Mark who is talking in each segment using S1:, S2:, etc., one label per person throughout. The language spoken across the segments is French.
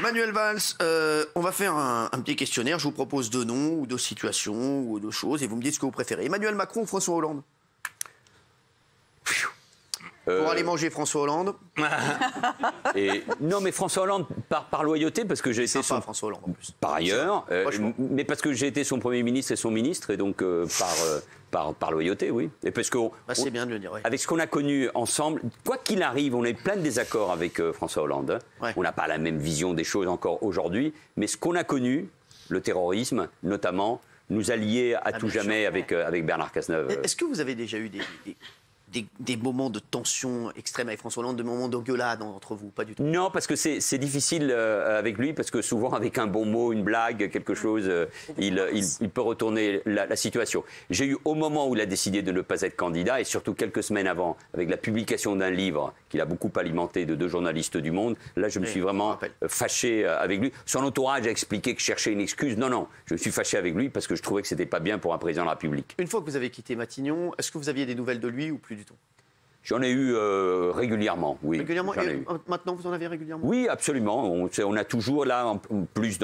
S1: Manuel Valls, on va faire un petit questionnaire. Je vous propose 2 noms ou 2 situations ou 2 choses et vous me dites ce que vous préférez. Emmanuel Macron ou François Hollande? Pour aller manger François Hollande.
S2: Non, mais François Hollande, par loyauté, parce que j'ai été
S1: son... François Hollande en plus.
S2: Par ailleurs, mais parce que j'ai été son Premier ministre et son ministre, et donc par loyauté, oui. Et parce que
S1: c'est bien de le dire, oui.
S2: Avec ce qu'on a connu ensemble, quoi qu'il arrive, on a eu plein de désaccords avec François Hollande. Hein.
S1: Ouais.
S2: On n'a pas la même vision des choses encore aujourd'hui, mais ce qu'on a connu, le terrorisme notamment, nous a liés à tout jamais avec Bernard Cazeneuve.
S1: Est-ce que vous avez déjà eu des moments de tension extrême avec François Hollande, des moments d'engueulade entre vous? Pas du tout.
S2: Non, parce que c'est difficile avec lui, parce que souvent avec un bon mot, une blague, quelque chose, il peut retourner la situation. J'ai eu au moment où il a décidé de ne pas être candidat, et surtout quelques semaines avant, avec la publication d'un livre qu'il a beaucoup alimenté de 2 journalistes du Monde, là je me suis vraiment fâché avec lui. Son entourage a expliqué que je cherchais une excuse. Non, je me suis fâché avec lui parce que je trouvais que c'était pas bien pour un président de la République.
S1: Une fois que vous avez quitté Matignon, est-ce que vous aviez des nouvelles de lui ou plus du tout?
S2: J'en ai eu régulièrement, oui.
S1: Régulièrement? Et maintenant, vous en avez régulièrement?
S2: Oui, absolument. On a toujours, là, en plus,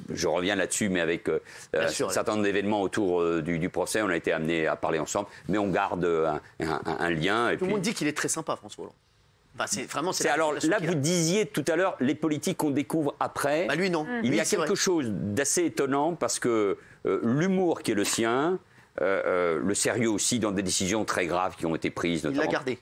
S2: je reviens là-dessus, mais avec un certain nombre d'événements autour du procès, on a été amenés à parler ensemble, mais on garde un lien. Et
S1: tout le monde dit qu'il est très sympa, François Hollande.
S2: Alors là, vous disiez tout à l'heure, les politiques qu'on découvre après.
S1: Lui, non.
S2: Il y a quelque chose d'assez étonnant parce que l'humour qui est le sien, le sérieux aussi dans des décisions très graves qui ont été prises. Notamment.
S1: Il l'a gardé.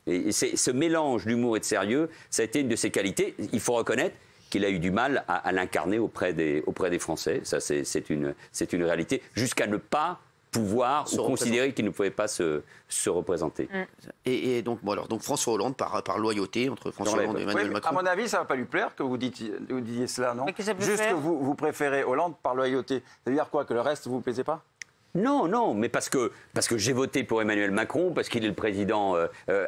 S2: Et ce mélange d'humour et de sérieux, ça a été une de ses qualités. Il faut reconnaître qu'il a eu du mal à l'incarner auprès des Français. Ça, c'est une réalité. Jusqu'à ne pas pouvoir ou considérer qu'il ne pouvait pas se représenter.
S1: Et donc, donc François Hollande, par loyauté entre François Hollande et Emmanuel Macron.
S3: À mon avis, ça ne va pas lui plaire que vous disiez cela, non?
S4: Juste
S3: que vous préférez Hollande par loyauté. Ça veut dire quoi? Que le reste ne vous plaisait pas?
S2: Non, mais parce que j'ai voté pour Emmanuel Macron, parce qu'il est le président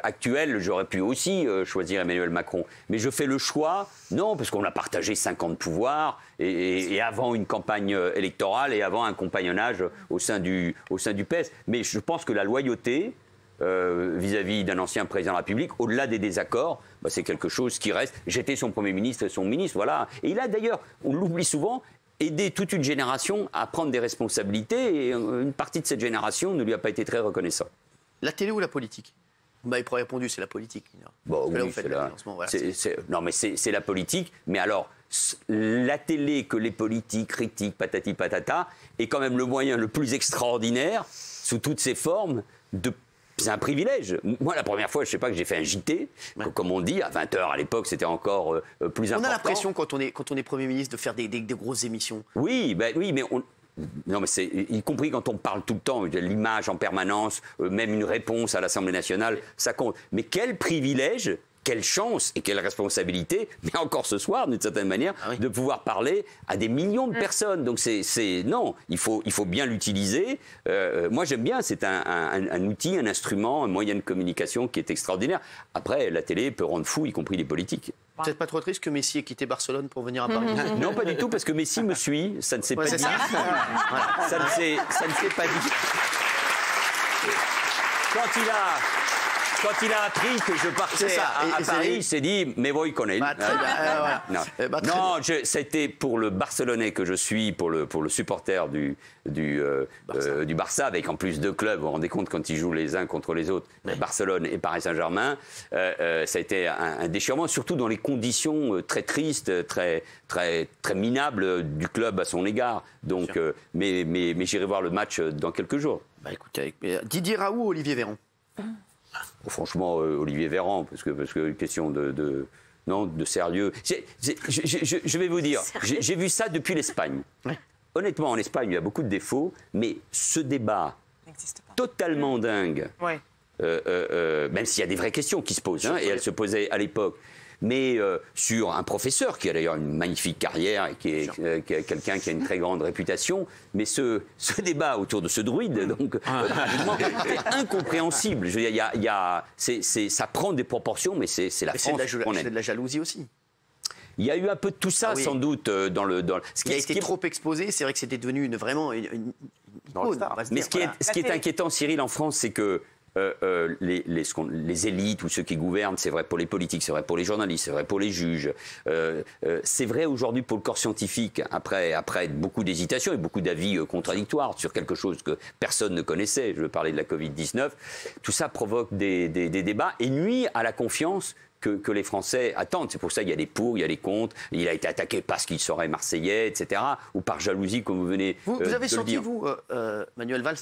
S2: actuel, j'aurais pu aussi choisir Emmanuel Macron. Mais je fais le choix, non, parce qu'on a partagé 5 ans de pouvoir, et avant une campagne électorale, et avant un compagnonnage au sein du PS. Mais je pense que la loyauté vis-à-vis d'un ancien président de la République, au-delà des désaccords, c'est quelque chose qui reste. J'étais son Premier ministre et son ministre, voilà. Et il a d'ailleurs, on l'oublie souvent, aider toute une génération à prendre des responsabilités, et une partie de cette génération ne lui a pas été très reconnaissant.
S1: La télé ou la politique? Vous m'avez pas répondu, c'est la politique.
S2: Bon, oui, non, mais c'est la politique. Mais alors, la télé que les politiques critiquent, patati patata, est quand même le moyen le plus extraordinaire, sous toutes ses formes, c'est un privilège. Moi, la première fois, je ne sais pas, que j'ai fait un JT, comme on dit, à 20h à l'époque, c'était encore plus important.
S1: On a l'impression, quand on est Premier ministre, de faire des grosses émissions.
S2: Oui, mais non, mais c'est y compris quand on parle tout le temps, l'image en permanence, même une réponse à l'Assemblée nationale, ça compte. Mais quel privilège! Quelle chance et quelle responsabilité, mais encore ce soir, d'une certaine manière, de pouvoir parler à des millions de personnes. Donc non, il faut bien l'utiliser. Moi, j'aime bien, c'est un outil, un instrument, un moyen de communication qui est extraordinaire. Après, la télé peut rendre fou, y compris les politiques.
S1: Vous n'êtes pas trop triste que Messi ait quitté Barcelone pour venir à Paris?
S2: Non, pas du tout, parce que Messi me suit, ça ne s'est pas dit. Ça ne s'est pas dit. Quand il a appris que je partais à Paris, il s'est dit, mais vous, il connaît. Non, c'était pour le Barcelonais que je suis, pour le supporter du Barça, avec en plus 2 clubs. Vous vous rendez compte quand ils jouent les uns contre les autres, Barcelone et Paris Saint-Germain. Ça a été un déchirement, surtout dans les conditions très tristes, très, très, très minables du club à son égard. Donc, mais j'irai voir le match dans quelques jours.
S1: Écoutez, Didier Raoult ou Olivier Véran?
S2: Franchement, Olivier Véran, parce que question de sérieux. Je vais vous dire, j'ai vu ça depuis l'Espagne. Honnêtement, en Espagne, il y a beaucoup de défauts, mais ce débat totalement dingue, même s'il y a des vraies questions qui se posent, et elles se posaient à l'époque, mais sur un professeur qui a d'ailleurs une magnifique carrière et qui est quelqu'un qui a une très grande réputation, mais ce débat autour de ce druide, donc, est incompréhensible. Je veux dire, ça prend des proportions, mais c'est la France qu'on est.
S1: C'est de la jalousie aussi.
S2: Il y a eu un peu de tout ça, sans doute, dans le...
S1: Ce qui a été trop exposé, c'est vrai que c'était devenu vraiment une icône.
S2: Mais ce qui est inquiétant, Cyril, en France, c'est que les élites ou ceux qui gouvernent, c'est vrai pour les politiques, c'est vrai pour les journalistes, c'est vrai pour les juges, c'est vrai aujourd'hui pour le corps scientifique, après beaucoup d'hésitations et beaucoup d'avis contradictoires sur quelque chose que personne ne connaissait, je veux parler de la Covid-19, tout ça provoque des débats et nuit à la confiance que les Français attendent. C'est pour ça qu'il y a des pour, il y a des contre. Il a été attaqué parce qu'il serait marseillais, etc. Ou par jalousie, comme vous venez
S1: vous avez
S2: de le
S1: senti,
S2: dire.
S1: vous, Manuel Valls,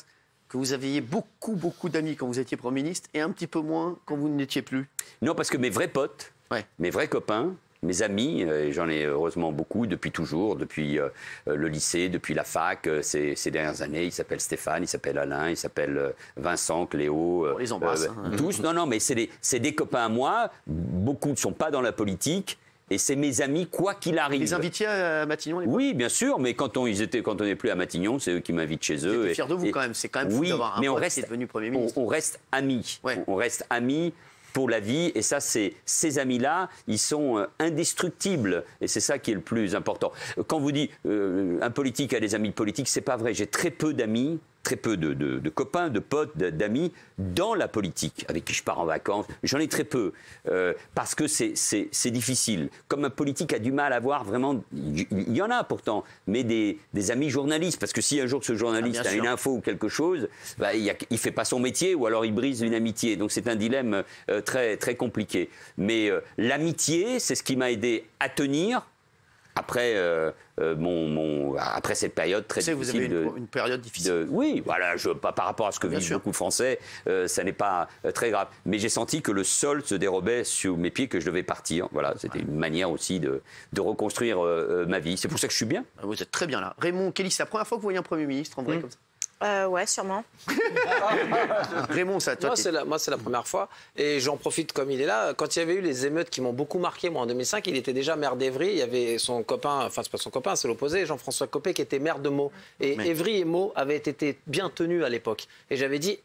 S1: que vous aviez beaucoup d'amis quand vous étiez Premier ministre et un petit peu moins quand vous n'étiez plus?
S2: Non, parce que mes vrais potes, mes vrais copains, mes amis, et j'en ai heureusement beaucoup depuis toujours, depuis le lycée, depuis la fac, ces dernières années. Il s'appelle Stéphane, il s'appelle Alain, il s'appelle Vincent, Cléo.
S1: On les embrasse.
S2: Tous. Non, mais c'est des copains à moi. Beaucoup ne sont pas dans la politique. Et c'est mes amis, quoi qu'il arrive.
S1: Les invitiez à Matignon?
S2: Oui, bien sûr, mais quand on n'est plus à Matignon, c'est eux qui m'invitent chez eux.
S1: Vous êtes fiers de vous quand même, c'est quand même fou d'avoir un pote qui est devenu Premier ministre.
S2: On reste amis. On reste amis pour la vie, et ça, ces amis-là, ils sont indestructibles, et c'est ça qui est le plus important. Quand vous dites un politique a des amis politiques, c'est pas vrai. J'ai très peu d'amis, très peu de copains, de potes, d'amis dans la politique, avec qui je pars en vacances. J'en ai très peu, parce que c'est difficile. Comme un politique a du mal à avoir vraiment, il y en a pourtant, mais des amis journalistes, parce que si un jour ce journaliste a une info ou quelque chose, bah, il fait pas son métier, ou alors il brise une amitié. Donc c'est un dilemme très, très compliqué. Mais l'amitié, c'est ce qui m'a aidé à tenir après, après cette période très difficile.
S1: Vous avez une période difficile.
S2: Oui, voilà, par rapport à ce que vivent beaucoup de Français, ça n'est pas très grave. Mais j'ai senti que le sol se dérobait sous mes pieds, que je devais partir. Voilà, c'était une manière aussi de reconstruire ma vie. C'est pour ça que je suis bien.
S1: Vous êtes très bien là. Raymond Kelly, c'est la première fois que vous voyez un Premier ministre en vrai comme ça?
S4: Ouais, sûrement.
S1: Raymond, ça, toi,
S5: moi, c'est la première fois. Et j'en profite comme il est là. Quand il y avait eu les émeutes qui m'ont beaucoup marqué, moi, en 2005, il était déjà maire d'Évry. Il y avait son copain, enfin, c'est pas son copain, c'est l'opposé, Jean-François Copé, qui était maire de Meaux. Et Évry et Meaux avaient été bien tenus à l'époque. Et j'avais dit,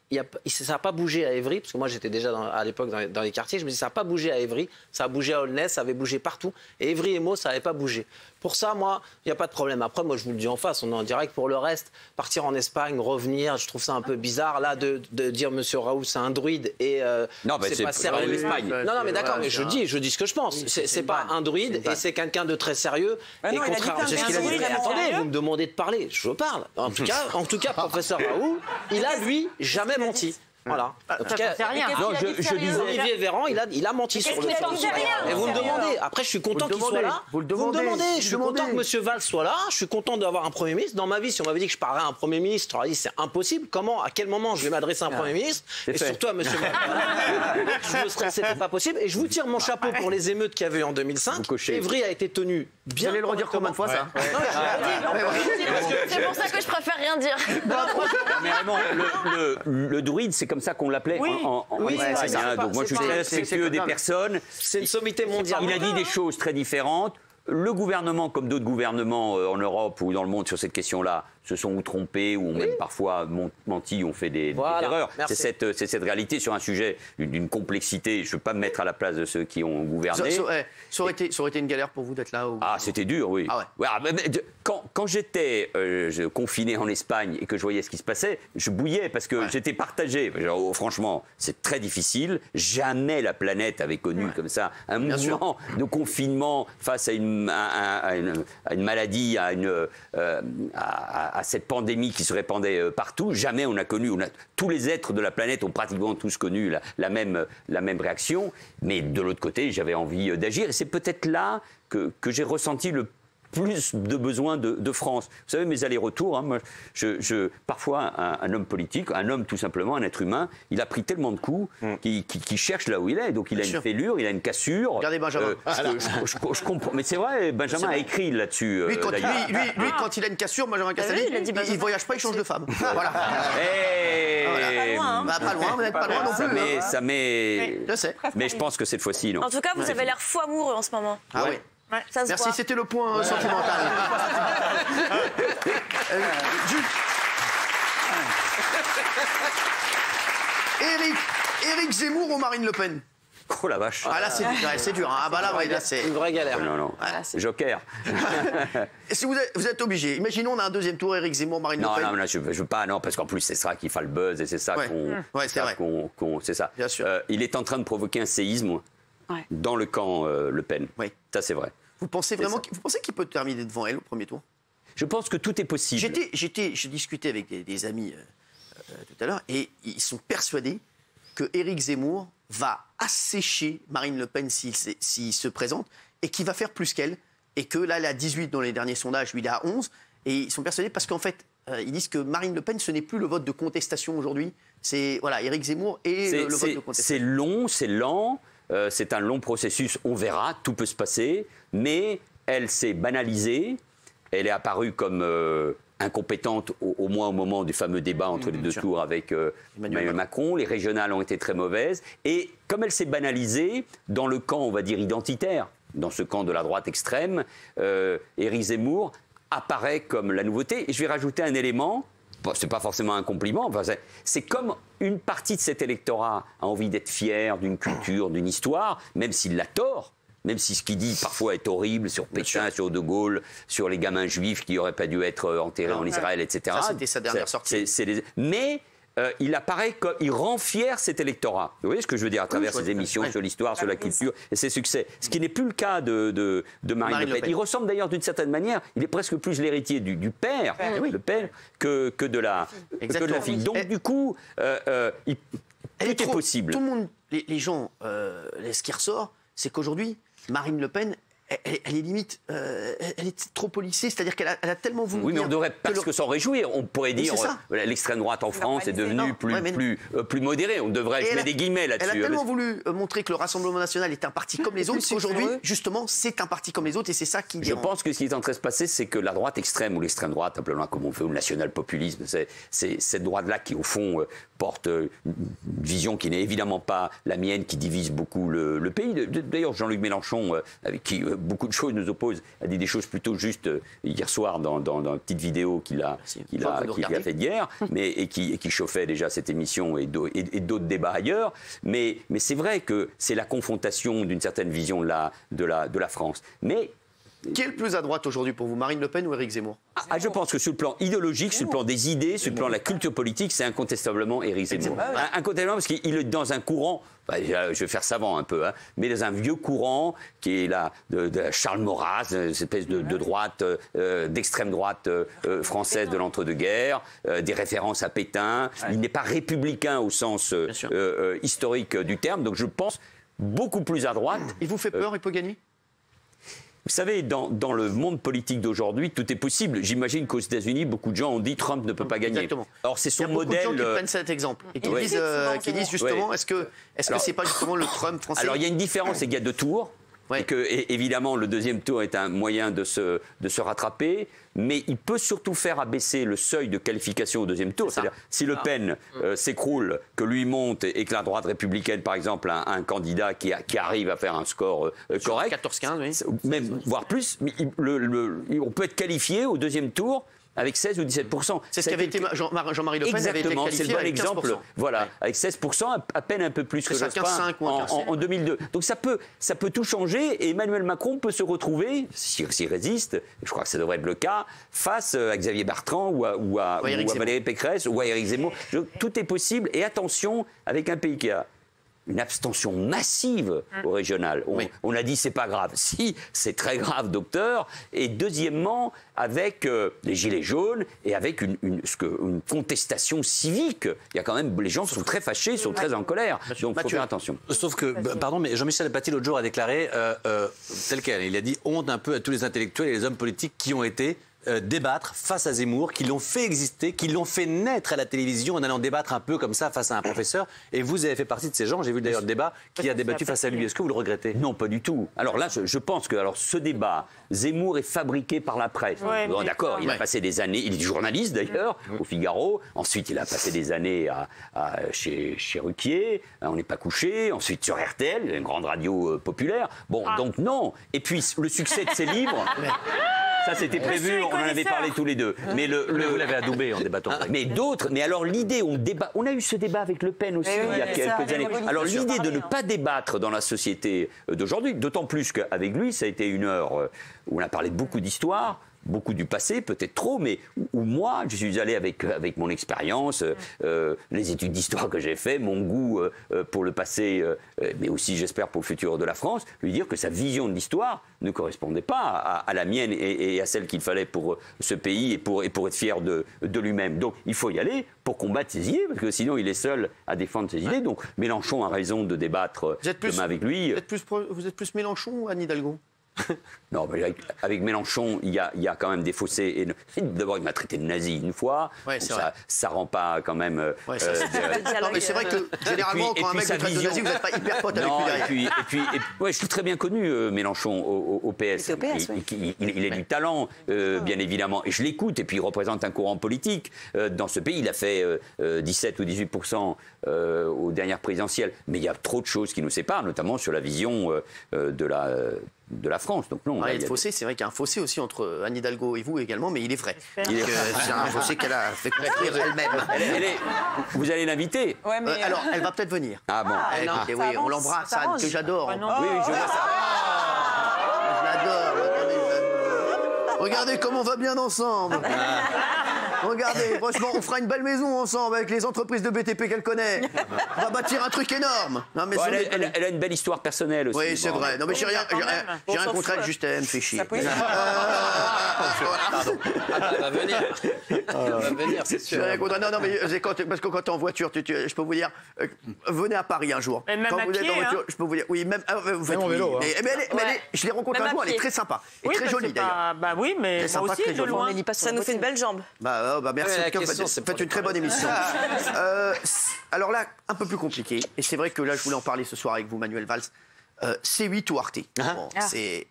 S5: ça n'a pas bougé à Évry, parce que moi, j'étais déjà à l'époque dans les quartiers. Je me dis, ça n'a pas bougé à Évry, ça a bougé à Aulnay, ça avait bougé partout. Et Évry et Meaux, ça n'avait pas bougé. Pour ça, moi, il n'y a pas de problème. Après, moi, je vous le dis en face, on est en direct. Pour le reste, partir en Espagne, revenir, je trouve ça un peu bizarre. Là, de dire Monsieur Raoult, c'est un druide et
S2: non,
S5: c'est pas sérieux.
S2: l'Espagne.
S5: Non, mais d'accord, mais je dis ce que je pense. C'est pas un druide et c'est quelqu'un de très sérieux. Et contrairement, c'est ce qu'il a dit. Attendez, vous me demandez de parler, je parle. En tout cas, professeur Raoult, il a, lui, jamais menti. Voilà. En tout cas,
S2: non, je disais.
S5: Olivier Véran, il a menti sur le fait. Et vous me demandez. Après, je suis content qu'il soit là.
S1: Vous le demandez.
S5: Je suis content que M. Valls soit là. Je suis content d'avoir un Premier ministre. Dans ma vie, si on m'avait dit que je parlerais à un Premier ministre, j'aurais dit c'est impossible. Comment, à quel moment je vais m'adresser à un Premier ministre? Et surtout à M. Valls. C'était pas possible. Et je vous tire mon chapeau pour les émeutes qu'il y avait eu en 2005. Évry a été tenu bien.
S1: Vous allez le redire combien de fois, ça?
S4: C'est pour ça que je préfère rien dire.
S2: Mais vraiment, le druide, c'est comme ça qu'on l'appelait en Espagne. Donc moi, je suis très respectueux des personnes.
S5: C'est une sommité mondiale.
S2: Il a dit des choses très différentes. Le gouvernement, comme d'autres gouvernements en Europe ou dans le monde sur cette question-là, se sont ou trompés ou ont même parfois menti, ont fait des erreurs. C'est cette réalité sur un sujet d'une complexité. Je ne veux pas me mettre à la place de ceux qui ont gouverné.
S1: Ça aurait été une galère pour vous d'être là
S2: Ah, c'était dur, oui.
S1: Ah ouais.
S2: Quand j'étais confiné en Espagne et que je voyais ce qui se passait, je bouillais parce que j'étais partagé. Genre, franchement, c'est très difficile. Jamais la planète avait connu comme ça un mouvement de confinement face à une maladie, à cette pandémie qui se répandait partout. Jamais on a connu, tous les êtres de la planète ont pratiquement tous connu la même réaction. Mais de l'autre côté, j'avais envie d'agir. Et c'est peut-être là que j'ai ressenti le plus de besoin de France. Vous savez, mes allers-retours, moi, parfois, un homme politique, un homme tout simplement, un être humain, il a pris tellement de coups qu'il cherche là où il est. Donc il a une fêlure, il a une cassure.
S1: Regardez Benjamin.
S2: Je comprends. Mais c'est vrai, Benjamin a écrit là-dessus.
S1: Lui, quand il a une cassure, Benjamin Castaldi, il voyage pas, il change de femme. Voilà. Pas loin, vous n'êtes pas loin non plus.
S2: Ça met.
S1: Je sais.
S2: Mais je pense que cette fois-ci, non.
S4: En tout cas, vous avez l'air fou amoureux en ce moment.
S1: Ah oui.
S4: Ouais, ça se
S1: Merci,
S4: voit.
S1: c'était le point sentimental. Éric Zemmour ou Marine Le Pen?
S2: Oh la vache.
S1: Ah là, c'est dur. Hein. Ah bah là, c'est
S5: une vraie galère.
S2: Non. Joker.
S1: Si vous êtes obligé, imaginons on a un deuxième tour, Éric Zemmour, Marine Le Pen.
S2: Non, je veux pas, non, parce qu'en plus c'est ça qui fait le buzz et c'est ça c'est ça.
S1: Bien sûr.
S2: Il est en train de provoquer un séisme dans le camp Le Pen.
S1: Oui.
S2: Ça c'est vrai.
S1: Vous pensez qu'il peut terminer devant elle au premier tour?
S2: Je pense que tout est possible.
S1: J'ai discuté avec des amis tout à l'heure et ils sont persuadés que Éric Zemmour va assécher Marine Le Pen s'il se présente et qu'il va faire plus qu'elle. Et que là, elle est à 18 dans les derniers sondages, lui, il est à 11. Et ils sont persuadés parce qu'en fait, ils disent que Marine Le Pen, ce n'est plus le vote de contestation aujourd'hui. C'est Éric Zemmour et le vote de contestation.
S2: C'est long, c'est lent. C'est un long processus. On verra, tout peut se passer. Mais elle s'est banalisée. Elle est apparue comme incompétente, au moins au moment du fameux débat entre les deux tours avec Emmanuel Macron. Les régionales ont été très mauvaises. Et comme elle s'est banalisée, dans le camp, on va dire, identitaire, dans ce camp de la droite extrême, Éric Zemmour apparaît comme la nouveauté. Et je vais rajouter un élément, c'est pas forcément un compliment, c'est comme une partie de cet électorat a envie d'être fier d'une culture, d'une histoire, même s'il l'a tort. Même si ce qu'il dit parfois est horrible sur Pétain, sur De Gaulle, sur les gamins juifs qui n'auraient pas dû être enterrés en Israël, etc.
S1: Ça, c'était sa dernière sortie.
S2: Mais il apparaît comme il rend fier cet électorat. Vous voyez ce que je veux dire à travers ses émissions sur l'histoire, sur la culture et ses succès. Ce qui n'est plus le cas de Marine Le Pen. Il ressemble d'ailleurs d'une certaine manière, il est presque plus l'héritier du père, le père, que de la fille. Donc du coup, tout est possible.
S1: Tout le monde, les gens, ce qui ressort, c'est qu'aujourd'hui, Marine Le Pen, elle est limite, elle est trop policée, c'est-à-dire qu'elle a tellement voulu.
S2: Oui, mais on devrait presque s'en réjouir. On pourrait dire l'extrême droite en France est devenue plus modérée. On devrait mettre des guillemets là-dessus.
S1: Elle a tellement voulu montrer que le Rassemblement national est un parti comme les autres qu'aujourd'hui, justement, c'est un parti comme les autres et c'est ça qui.
S2: Je pense que ce qui est en train de se passer, c'est que la droite extrême ou l'extrême droite, appelons-la comme on veut, ou le national-populisme, c'est cette droite-là qui, au fond, porte une vision qui n'est évidemment pas la mienne, qui divise beaucoup le pays. D'ailleurs, Jean-Luc Mélenchon, avec qui beaucoup de choses nous opposent, a dit des choses plutôt justes hier soir dans une petite vidéo qu'il a faite hier, et qui chauffait déjà cette émission et d'autres débats ailleurs. Mais c'est vrai que c'est la confrontation d'une certaine vision de la France. Mais
S1: qui est le plus à droite aujourd'hui pour vous, Marine Le Pen ou Éric Zemmour?
S2: Je pense que sur le plan idéologique, sur le plan des idées, sur le plan de la culture politique, c'est incontestablement Éric Zemmour. Incontestablement parce qu'il est dans un courant, je vais faire savant un peu, mais dans un vieux courant qui est là de Charles Maurras, une espèce de droite, d'extrême droite française de l'entre-deux-guerres, des références à Pétain. Il n'est pas républicain au sens historique du terme, donc je pense beaucoup plus à droite.
S1: Il vous fait peur, il peut gagner?
S2: Vous savez, dans le monde politique d'aujourd'hui, tout est possible. J'imagine qu'aux États-Unis, beaucoup de gens ont dit Trump ne peut pas gagner.
S1: Exactement.
S2: Alors c'est son modèle.
S1: Il y a beaucoup de gens qui prennent cet exemple et qui disent justement, est-ce que c'est pas justement le Trump français?
S2: Alors il y a une différence, c'est qu'il y a 2 tours. Et que, évidemment, le deuxième tour est un moyen de se rattraper, mais il peut surtout faire abaisser le seuil de qualification au deuxième tour. C'est-à-dire, si Le Pen s'écroule, que lui monte et que la droite républicaine, par exemple, a un candidat qui arrive à faire un score correct,
S1: 14-15, oui.
S2: Même, voire plus, on peut être qualifié au deuxième tour avec 16 ou 17%.
S1: C'est ce qu'avait été Jean-Marie Le Pen.
S2: Exactement,
S1: avait été
S2: c'est le bon
S1: avec
S2: exemple.
S1: 15%.
S2: Voilà, avec 16%, à peine un peu plus que Jospin en 2002. Donc ça peut tout changer et Emmanuel Macron peut se retrouver, s'il résiste, je crois que ça devrait être le cas, face à Xavier Bertrand ou à Valérie Pécresse ou à Éric Zemmour. Tout est possible et attention, avec un pays qui a une abstention massive au régional. On a dit c'est pas grave. Si, c'est très grave, docteur. Et deuxièmement, avec les gilets jaunes et avec une contestation civique. Il y a quand même, les gens sont très fâchés, sont très en colère. Donc il faut faire attention.
S6: Sauf que, pardon, mais Jean-Michel Apathy l'autre jour a déclaré tel quel. Il a dit honte un peu à tous les intellectuels et les hommes politiques qui ont été débattre face à Zemmour, qui l'ont fait exister, qui l'ont fait naître à la télévision en allant débattre un peu comme ça face à un professeur. Et vous avez fait partie de ces gens, j'ai vu d'ailleurs le débat, qui a débattu face à lui. Est-ce que vous le regrettez?
S2: Non, pas du tout. Alors là, je pense que ce débat, Zemmour est fabriqué par la presse. Bon, d'accord, il a passé des années, il est journaliste d'ailleurs, au Figaro. Ensuite, il a passé des années chez Ruquier, On n'est pas couché. Ensuite, sur RTL, une grande radio populaire. Bon, donc non. Et puis, le succès de ses livres... Ça, c'était prévu, on en avait parlé tous les deux. Mais
S6: Vous l'avez adoubé en débattant.
S2: mais d'autres, mais alors l'idée, on a eu ce débat avec Le Pen aussi il y a quelques années. Alors l'idée de ne pas débattre dans la société d'aujourd'hui, d'autant plus qu'avec lui, ça a été une heure où on a parlé beaucoup d'histoire, beaucoup du passé, peut-être trop, mais où moi, je suis allé avec mon expérience, les études d'histoire que j'ai fait, mon goût pour le passé, mais aussi, j'espère, pour le futur de la France, lui dire que sa vision de l'histoire ne correspondait pas à la mienne et à celle qu'il fallait pour ce pays et pour être fier de lui-même. Donc, il faut y aller pour combattre ses idées, parce que sinon, il est seul à défendre ses idées. Donc, Mélenchon a raison de débattre demain avec lui.
S1: Vous êtes plus Mélenchon ou Anne Hidalgo?
S2: Non, mais avec Mélenchon, il y a quand même des fossés. D'abord, il m'a traité de nazi une fois.
S1: Ouais,
S2: donc ça rend pas quand même.
S1: Non, mais c'est vrai que généralement, quand un mec vous traite de nazi, vous n'êtes pas hyper pote avec lui derrière.
S2: Ouais, je suis très bien connu, Mélenchon, au PS. Il a du talent, bien évidemment. Et je l'écoute. Et puis, il représente un courant politique. Dans ce pays, il a fait 17 ou 18% aux dernières présidentielles. Mais il y a trop de choses qui nous séparent, notamment sur la vision de la France. Donc non,
S1: il y a fossé, c'est vrai qu'il y a un fossé aussi entre Anne Hidalgo et vous également, mais il est vrai. C'est un fossé qu'elle a fait construire elle-même.
S2: Vous allez l'inviter?
S4: Ouais, mais
S1: Alors, elle va peut-être venir.
S2: Ah bon.
S1: Écoutez, oui, on l'embrasse, Anne, que j'adore.
S2: Oui, je vois ça.
S1: Je l'adore. Attendez, je l'adore. Regardez comme on va bien ensemble. Regardez, franchement, on fera une belle maison ensemble avec les entreprises de BTP qu'elle connaît. On va bâtir un truc énorme. Non, mais
S2: elle a une belle histoire personnelle aussi.
S1: Oui, c'est vrai. Non, mais j'ai rien contre elle, juste elle me fait chier.
S5: Elle va venir. Elle va venir, c'est sûr.
S1: Non, mais parce que quand t'es en voiture, je peux vous dire, venez à Paris un jour.
S4: Même
S1: quand
S4: à
S1: vous êtes
S4: pied,
S1: en voiture, je peux vous dire, oui, même vous faites en vélo. Je l'ai rencontrée un jour, elle est très sympa. Et très jolie d'ailleurs.
S4: Bah oui, mais moi aussi, de loin.
S7: Ça nous fait une belle jambe.
S1: Merci.
S5: La question, c'est
S1: faites une très bonne émission. Alors là, un peu plus compliqué. Et c'est vrai que là, je voulais en parler ce soir avec vous, Manuel Valls. C8 ou Arte? Bon, c'est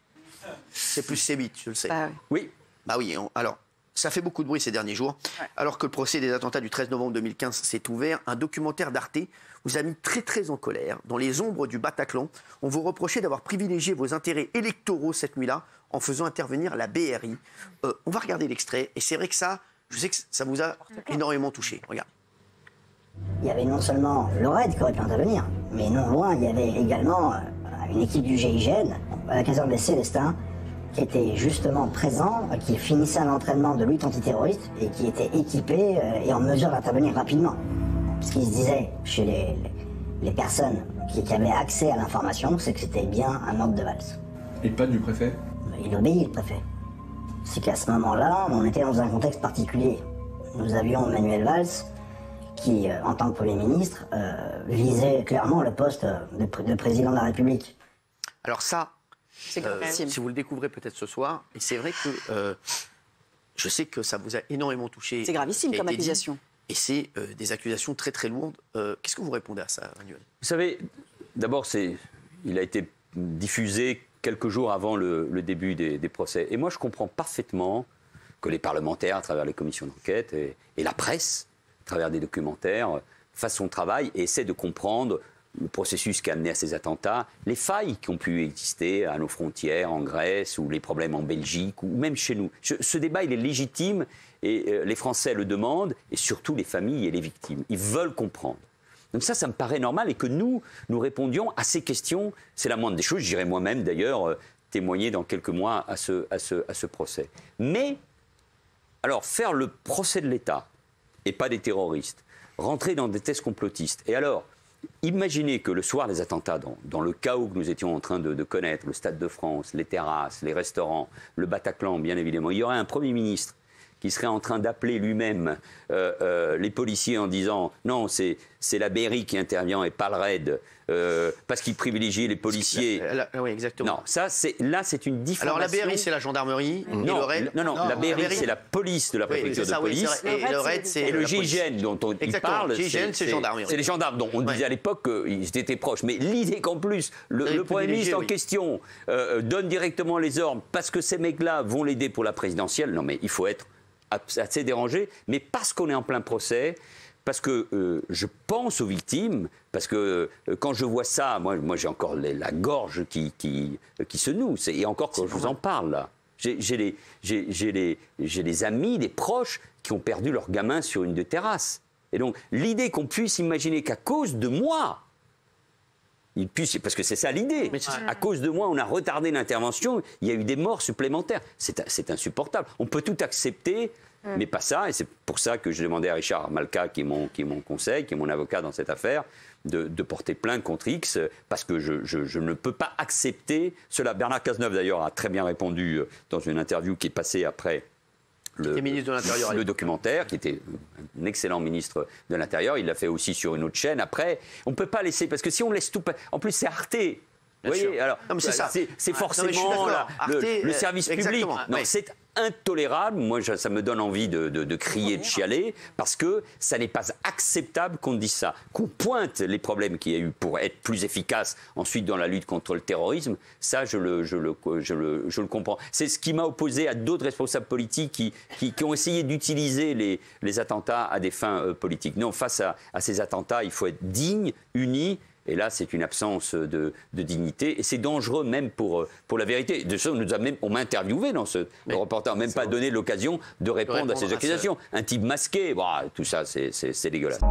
S1: plus C8, je le sais.
S2: Oui.
S1: Bah oui. Alors, ça fait beaucoup de bruit ces derniers jours. Ouais. Alors que le procès des attentats du 13 novembre 2015 s'est ouvert, un documentaire d'Arte vous a mis très très en colère. Dans les ombres du Bataclan, on vous reprochait d'avoir privilégié vos intérêts électoraux cette nuit-là en faisant intervenir la BRI. On va regarder l'extrait. Et c'est vrai que ça, je sais que ça vous a énormément touché. Regarde.
S8: Il y avait non seulement le RAID qui aurait pu intervenir, mais non loin, il y avait également une équipe du GIGN, à la caserne des Célestins, qui était justement présent, qui finissait un entraînement de lutte antiterroriste et qui était équipé et en mesure d'intervenir rapidement. Ce qui se disait chez les personnes qui avaient accès à l'information, c'est que c'était bien un ordre de Valls.
S9: Et pas du préfet?
S8: Il obéit, le préfet. C'est qu'à ce moment-là, on était dans un contexte particulier. Nous avions Manuel Valls, qui, en tant que Premier ministre, visait clairement le poste de président de la République.
S1: Alors ça, si vous le découvrez peut-être ce soir, et c'est vrai que je sais que ça vous a énormément touché.
S7: C'est gravissime comme accusation.
S1: Et c'est des accusations très très lourdes. Qu'est-ce que vous répondez à ça, Manuel?
S2: Vous savez, d'abord, il a été diffusé quelques jours avant le début des procès. Et moi, je comprends parfaitement que les parlementaires, à travers les commissions d'enquête, et la presse, à travers des documentaires, fassent son travail et essaient de comprendre le processus qui a amené à ces attentats, les failles qui ont pu exister à nos frontières, en Grèce, ou les problèmes en Belgique, ou même chez nous. Ce débat, il est légitime, et les Français le demandent, et surtout les familles et les victimes. Ils veulent comprendre. Donc ça me paraît normal, et que nous répondions à ces questions, c'est la moindre des choses. J'irai moi-même, d'ailleurs, témoigner dans quelques mois à ce procès. Mais, alors, faire le procès de l'État, et pas des terroristes, rentrer dans des thèses complotistes, et alors, imaginez que le soir des attentats, dans le chaos que nous étions en train de connaître, le Stade de France, les terrasses, les restaurants, le Bataclan, bien évidemment, il y aurait un Premier ministre qui serait en train d'appeler lui-même les policiers en disant « Non, c'est la BRI qui intervient et pas le RAID, parce qu'il privilégie les policiers. »
S1: Oui, exactement.
S2: Non, là, c'est une diffamation.
S1: Alors la BRI, c'est la gendarmerie, et le RAID...
S2: Non, la BRI, c'est la police de la préfecture de police.
S1: Et le RAID, c'est...
S2: Et le GIGN, dont il parle,
S1: le GIGN, c'est gendarmerie.
S2: C'est les gendarmes, dont on disait à l'époque qu'ils étaient proches. Mais l'idée qu'en plus, le Premier ministre en question donne directement les ordres, parce que ces mecs-là vont l'aider pour la présidentielle, non mais il faut être assez dérangé, mais parce qu'on est en plein procès, parce que je pense aux victimes, parce que quand je vois ça, moi j'ai encore la gorge qui se noue, et encore quand je vous en parle là. J'ai des amis, des proches qui ont perdu leurs gamins sur une de terrasses. Et donc, l'idée qu'on puisse imaginer qu'à cause de moi, parce que c'est ça l'idée, à cause de moi, on a retardé l'intervention, il y a eu des morts supplémentaires. C'est insupportable. On peut tout accepter, mais pas ça. Et c'est pour ça que je demandais à Richard Malka, qui est mon conseil, qui est mon avocat dans cette affaire, de porter plainte contre X, parce que je ne peux pas accepter cela. Bernard Cazeneuve, d'ailleurs, a très bien répondu dans une interview qui est passée après le documentaire, qui était un excellent ministre de l'Intérieur. Il l'a fait aussi sur une autre chaîne. Après, on ne peut pas laisser, parce que si on laisse tout... En plus, c'est Arte. Vous voyez, alors, c'est forcément le service public. Non, c'est intolérable. Moi, ça me donne envie de crier, de chialer, parce que ça n'est pas acceptable qu'on dise ça. Qu'on pointe les problèmes qu'il y a eu pour être plus efficace ensuite dans la lutte contre le terrorisme, ça, je le comprends. C'est ce qui m'a opposé à d'autres responsables politiques qui ont essayé d'utiliser les attentats à des fins politiques. Non, face à ces attentats, il faut être digne, uni. Et là, c'est une absence de dignité. Et c'est dangereux même pour la vérité. De ça, on m'a interviewé dans ce reportage. On m'a même pas donné l'occasion de répondre à ces accusations. Un type masqué, tout ça, c'est dégueulasse.